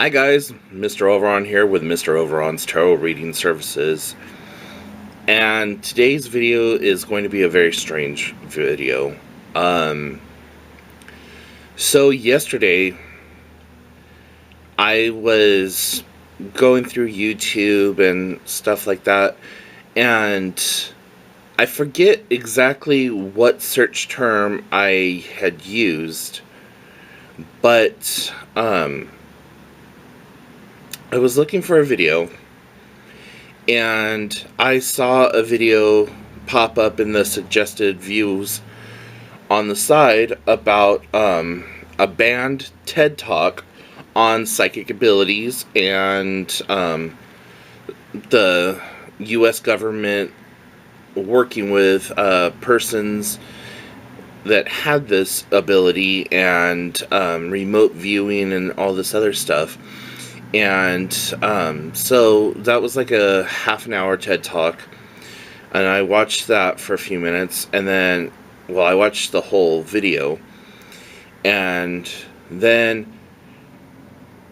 Hi guys, Mr. Overon here with Mr. Overon's Tarot Reading Services. And today's video is going to be a very strange video. So yesterday, I was going through YouTube and stuff like that, and I forget exactly what search term I had used, but, I was looking for a video, and I saw a video pop up in the suggested views on the side about a banned TED Talk on psychic abilities and the U.S. government working with persons that had this ability and remote viewing and all this other stuff. And so that was like a half an hour TED Talk, and I watched that for a few minutes, and then, well, I watched the whole video, and then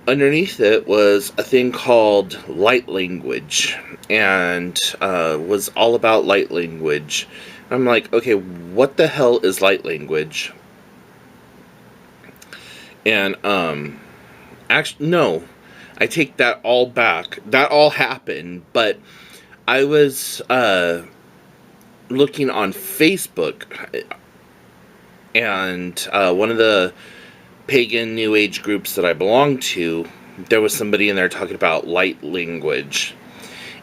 underneath it was a thing called light language, and was all about light language. I'm like, okay, what the hell is light language? And actually, no, I take that all back. That all happened, but I was looking on Facebook, and one of the pagan New Age groups that I belong to, there was somebody in there talking about light language.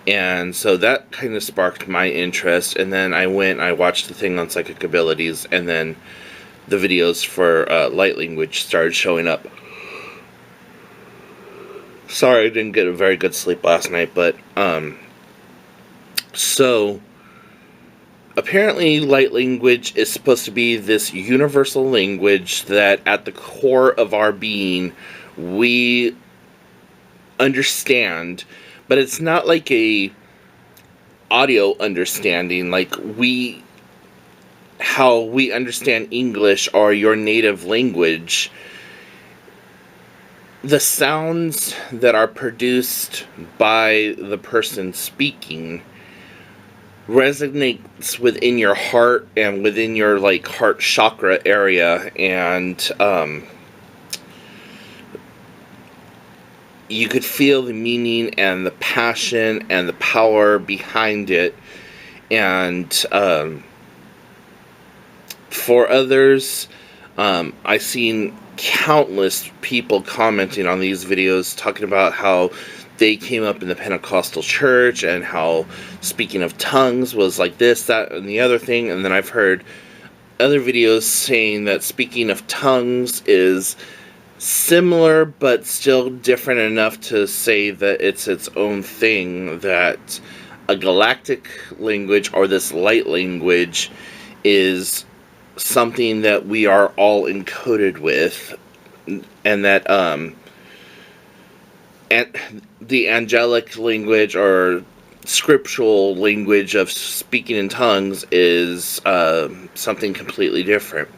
And so that kind of sparked my interest, and then I watched the thing on psychic abilities, and then the videos for light language started showing up. Sorry, I didn't get a very good sleep last night, but, so, apparently light language is supposed to be this universal language that at the core of our being, we understand, but it's not like a audio understanding, like how we understand English or your native language. The sounds that are produced by the person speaking resonates within your heart and within your heart chakra area, and you could feel the meaning and the passion and the power behind it. And for others, I've seen countless people commenting on these videos talking about how they came up in the Pentecostal church and how speaking of tongues was like this, that, and the other thing. And then I've heard other videos saying that speaking of tongues is similar but still different enough to say that it's its own thing, that a galactic language or this light language is something that we are all encoded with, and that and the angelic language or scriptural language of speaking in tongues is something completely different.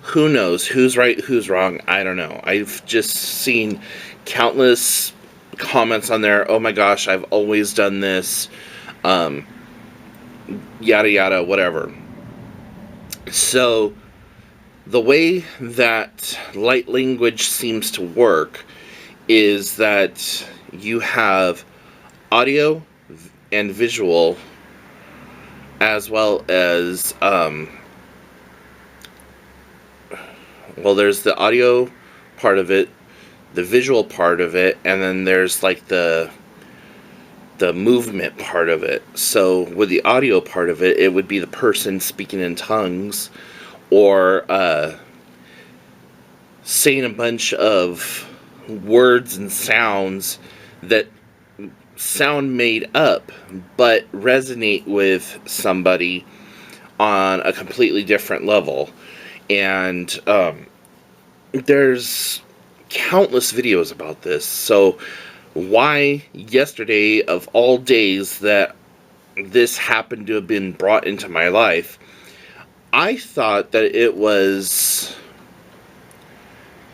Who knows who's right, who's wrong? I don't know. I've just seen countless comments on there. Oh my gosh, I've always done this, yada yada, whatever. So, the way that light language seems to work is that you have audio and visual, as well as, well, there's the audio part of it, the visual part of it, and then there's like the movement part of it. So with the audio part of it, it would be the person speaking in tongues, or saying a bunch of words and sounds that sound made up but resonate with somebody on a completely different level. And there's countless videos about this. So why yesterday of all days that this happened to have been brought into my life, I thought that it was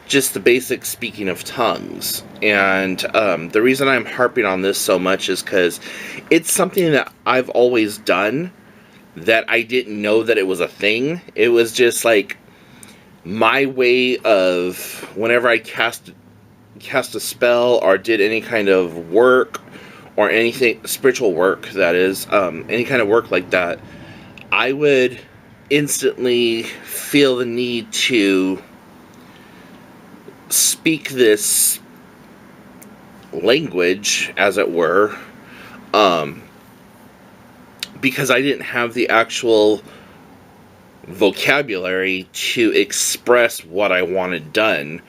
just the basic speaking of tongues. And the reason I'm harping on this so much is because it's something that I've always done, that I didn't know that it was a thing. It was just like my way of, whenever I cast a spell or did any kind of work or anything, spiritual work, that is, any kind of work like that, I would instantly feel the need to speak this language, as it were, because I didn't have the actual vocabulary to express what I wanted done.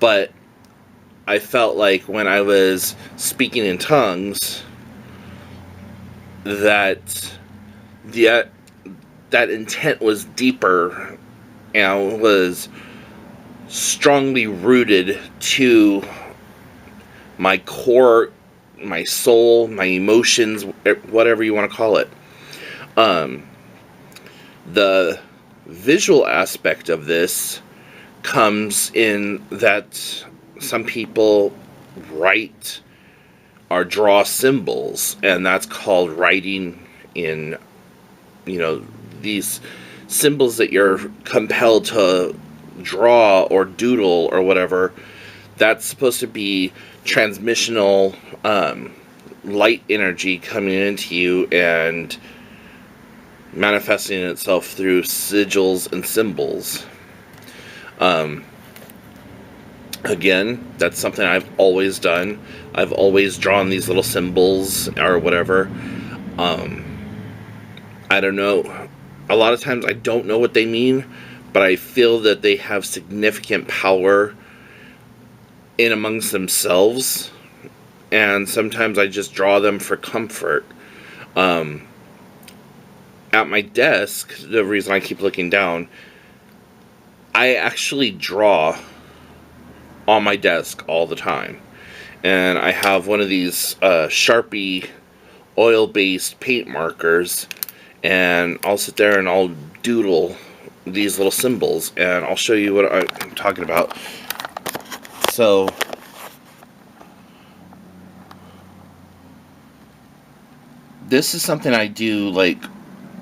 But I felt like when I was speaking in tongues, that that intent was deeper and was strongly rooted to my core, my soul, my emotions, whatever you want to call it. The visual aspect of this comes in that some people write or draw symbols, and that's called writing in, these symbols that you're compelled to draw or doodle or whatever. That's supposed to be transmissional light energy coming into you and manifesting itself through sigils and symbols. Again, that's something I've always done. I've always drawn these little symbols or whatever. I don't know. A lot of times I don't know what they mean, but I feel that they have significant power in amongst themselves. And sometimes I just draw them for comfort. At my desk, the reason I keep looking down, I actually draw on my desk all the time. And I have one of these Sharpie oil-based paint markers, and I'll sit there and I'll doodle these little symbols, and I'll show you what I'm talking about. So this is something I do like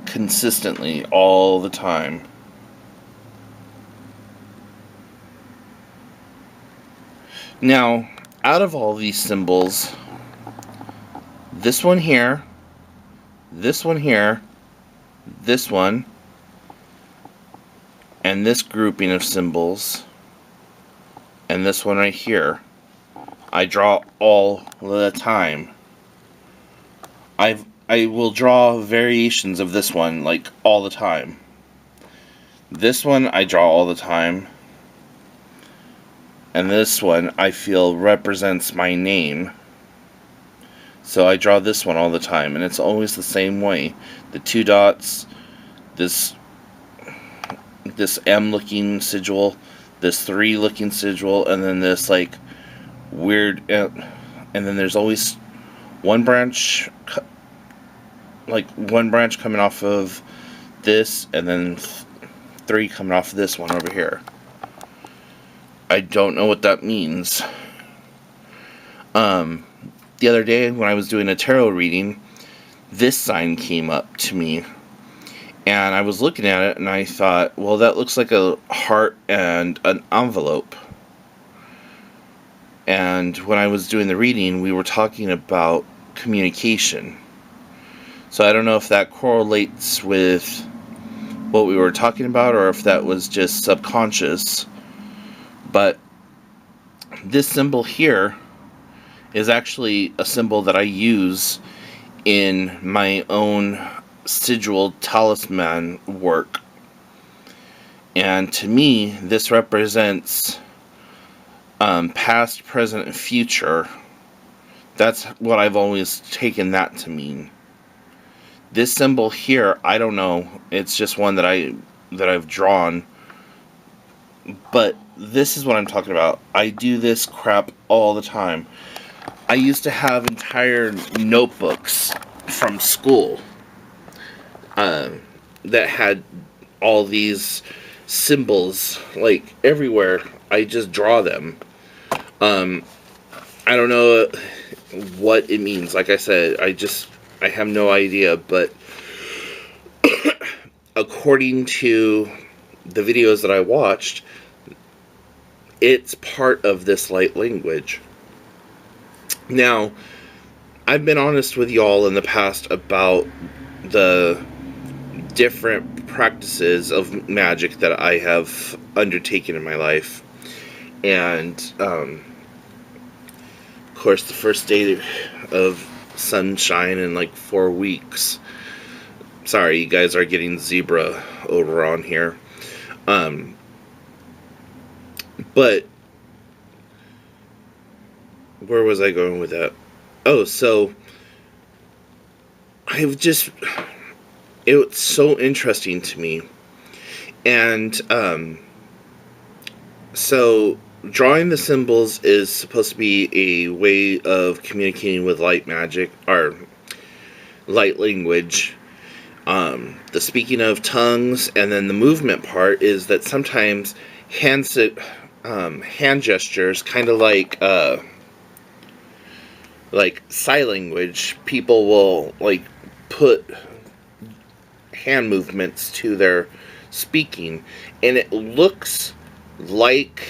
consistently all the time. Now, out of all these symbols, this one here, this one here, this one, and this grouping of symbols, and this one right here, I draw all the time. I will draw variations of this one, like, all the time. This one I draw all the time. And this one, I feel, represents my name. So I draw this one all the time, and it's always the same way. The two dots, this M-looking sigil, this 3-looking sigil, and then this, like, weird... and then there's always one branch, one branch coming off of this, and then 3 coming off of this one over here. I don't know what that means. The other day when I was doing a tarot reading, this sign came up to me, and I was looking at it and I thought, well, that looks like a heart and an envelope. And when I was doing the reading, we were talking about communication. So I don't know if that correlates with what we were talking about or if that was just subconscious. But this symbol here is actually a symbol that I use in my own sigil talisman work. And to me, this represents past, present, and future. That's what I've always taken that to mean. This symbol here, I don't know. It's just one that I've drawn. But this is what I'm talking about. I do this crap all the time. I used to have entire notebooks from school that had all these symbols like everywhere. I just draw them. Um, I don't know what it means. Like I said, I have no idea. But according to the videos that I watched, it's part of this light language. Now, I've been honest with y'all in the past about the different practices of magic that I have undertaken in my life. And, of course, the first day of sunshine in like 4 weeks. Sorry, you guys are getting zebra over on here. But where was I going with that? Oh, so it's so interesting to me. And so drawing the symbols is supposed to be a way of communicating with light magic, or light language. The speaking of tongues, and then the movement part is that sometimes hand gestures, kind of like sign language, people will like put hand movements to their speaking, and it looks like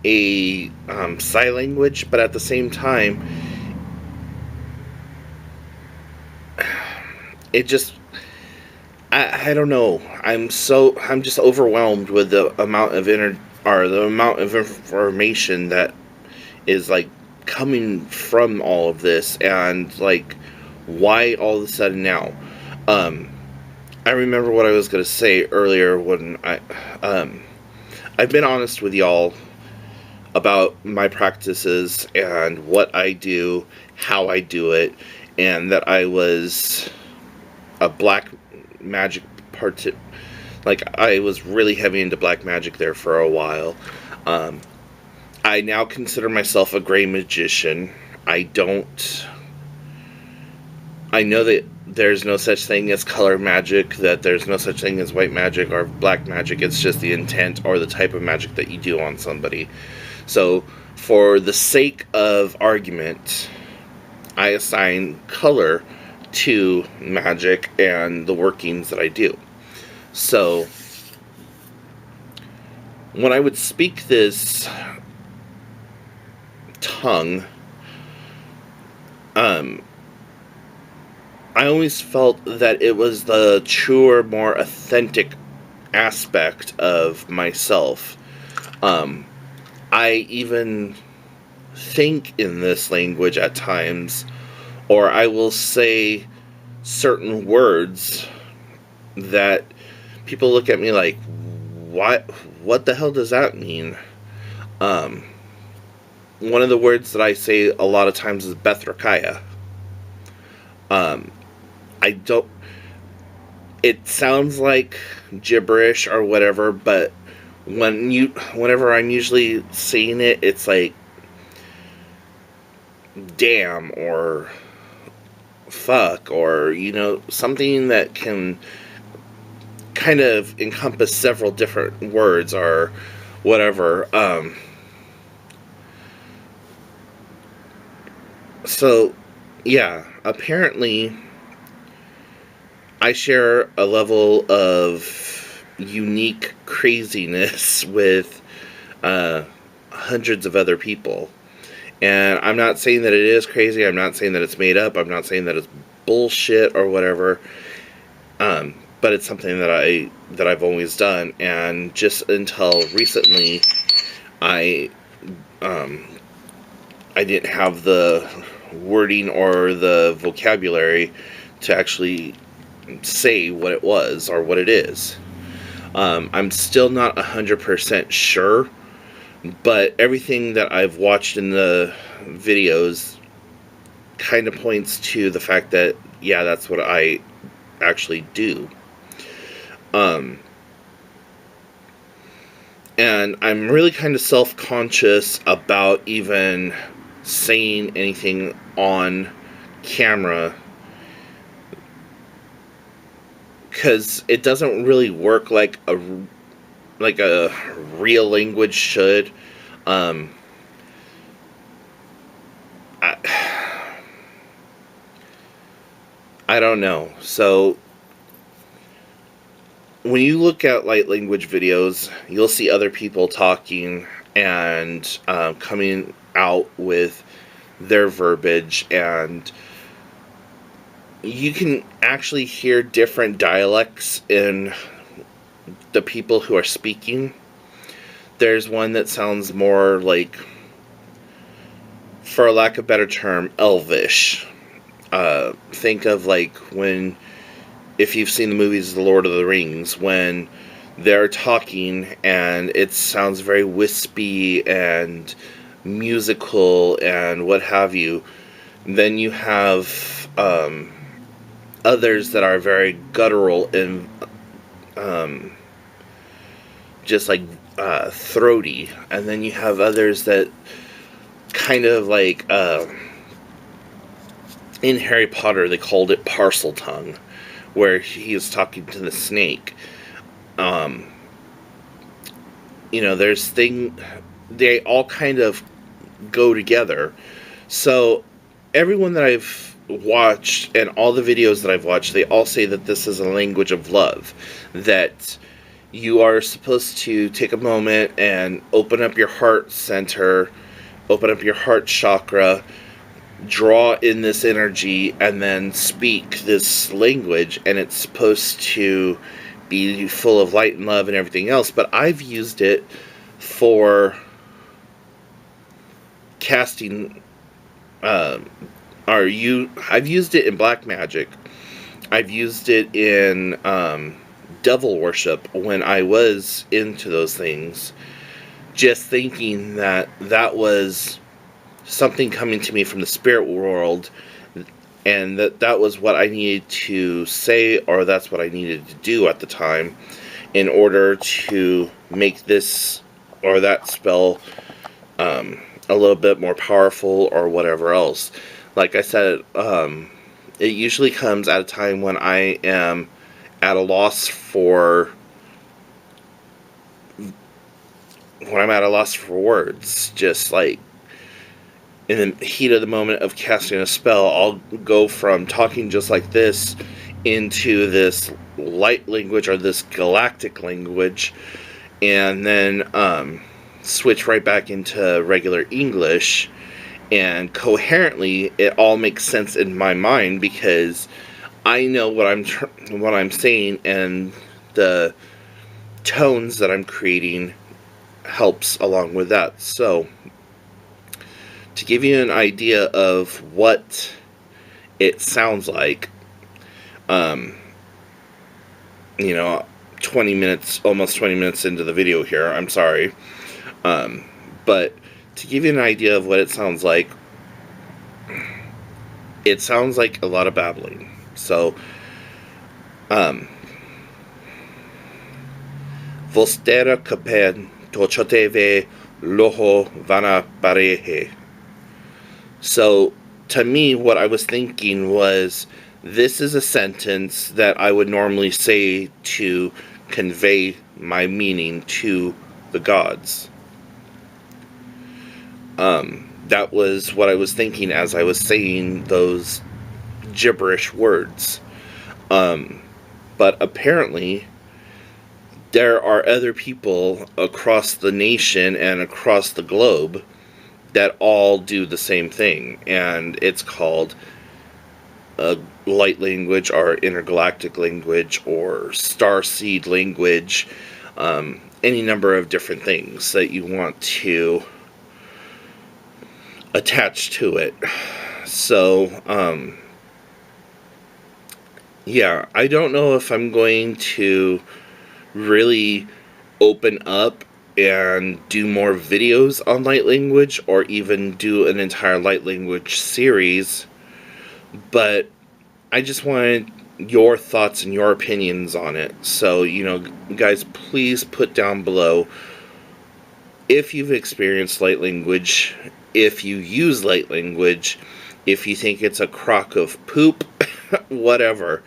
a sign language, but at the same time, it just, I don't know. I'm just overwhelmed with the amount of the amount of information that is like coming from all of this, and like why all of a sudden now. I remember what I was going to say earlier when I've been honest with y'all about my practices and what I do, how I do it, and that I was a black magic like I was really heavy into black magic there for a while. I now consider myself a gray magician. I know that there's no such thing as color magic, that there's no such thing as white magic or black magic. It's just the intent or the type of magic that you do on somebody. So, for the sake of argument, I assign color to magic and the workings that I do. So, when I would speak this tongue, I always felt that it was the truer, more authentic aspect of myself. I even think in this language at times, or I will say certain words that people look at me like, what the hell does that mean? One of the words that I say a lot of times is Bethrakaya. It sounds like gibberish or whatever, but whenever I'm usually saying it, it's like damn or fuck, or something that can kind of encompass several different words or whatever. So yeah, apparently I share a level of unique craziness with hundreds of other people. And I'm not saying that it is crazy. I'm not saying that it's made up. I'm not saying that it's bullshit or whatever. But it's something that I've always done. And just until recently, I didn't have the wording or the vocabulary to actually say what it was or what it is. I'm still not 100% sure, but everything that I've watched in the videos kind of points to the fact that, yeah, that's what I actually do. And I'm really kind of self-conscious about even saying anything on camera, because it doesn't really work like like a real language should. Um, I, I don't know. So when you look at light language videos, you'll see other people talking and coming out with their verbiage, and you can actually hear different dialects in the people who are speaking. There's one that sounds more like, for lack of a better term, elvish. Think of like when, if you've seen the movies The Lord of the Rings, when they're talking and it sounds very wispy and musical and what have you. Then you have others that are very guttural and just like throaty, and then you have others that kind of like in Harry Potter they called it parcel tongue, where he is talking to the snake. There's they all kind of go together. So everyone that I've watched and all the videos that I've watched, they all say that this is a language of love, that you are supposed to take a moment and open up your heart center, open up your heart chakra, draw in this energy, and then speak this language, and it's supposed to be full of light and love and everything else. But I've used it for casting I've used it in black magic. I've used it in devil worship when I was into those things, just thinking that that was something coming to me from the spirit world, and that was what I needed to say, or that's what I needed to do at the time in order to make this or that spell a little bit more powerful or whatever else. Like I said, it usually comes at a time when I am at a loss for words. Just like in the heat of the moment of casting a spell, I'll go from talking just like this into this light language or this galactic language, and then switch right back into regular English. And coherently, it all makes sense in my mind because I know what I'm saying, and the tones that I'm creating helps along with that. So, to give you an idea of what it sounds like, almost 20 minutes into the video here, I'm sorry. But to give you an idea of what it sounds like a lot of babbling. So, Vostera kapen tochoteve loho vana parehe. So, to me, what I was thinking was, this is a sentence that I would normally say to convey my meaning to the gods. That was what I was thinking as I was saying those gibberish words. But apparently, there are other people across the nation and across the globe that all do the same thing. And it's called a light language or intergalactic language or starseed language. Any number of different things that you want to attached to it. So, I don't know if I'm going to really open up and do more videos on light language, or even do an entire light language series, but I just wanted your thoughts and your opinions on it. So, guys, please put down below if you've experienced light language, if you use light language, if you think it's a crock of poop, whatever.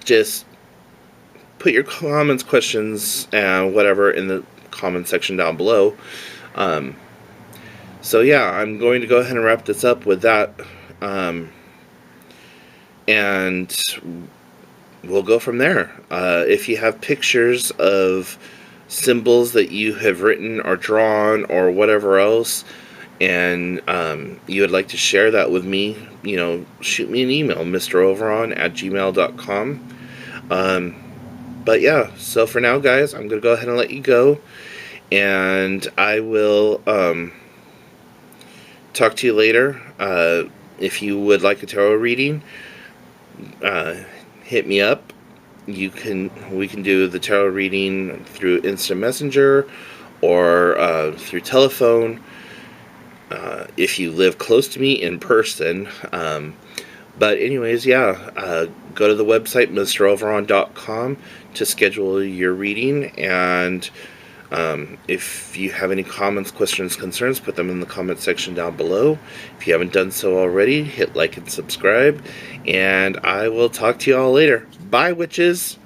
Just put your comments, questions, and whatever in the comment section down below. So yeah, I'm going to go ahead and wrap this up with that. And we'll go from there. If you have pictures of symbols that you have written or drawn or whatever else, and you would like to share that with me, shoot me an email, mroveron@gmail.com. But yeah, so for now, guys, I'm going to go ahead and let you go, and I will talk to you later. If you would like a tarot reading, hit me up. We can do the tarot reading through instant messenger or through telephone. If you live close to me, in person. But anyways, yeah, go to the website mroveron.com to schedule your reading, and if you have any comments, questions, concerns, put them in the comment section down below. If you haven't done so already, hit like and subscribe, and I will talk to you all later. Bye, witches!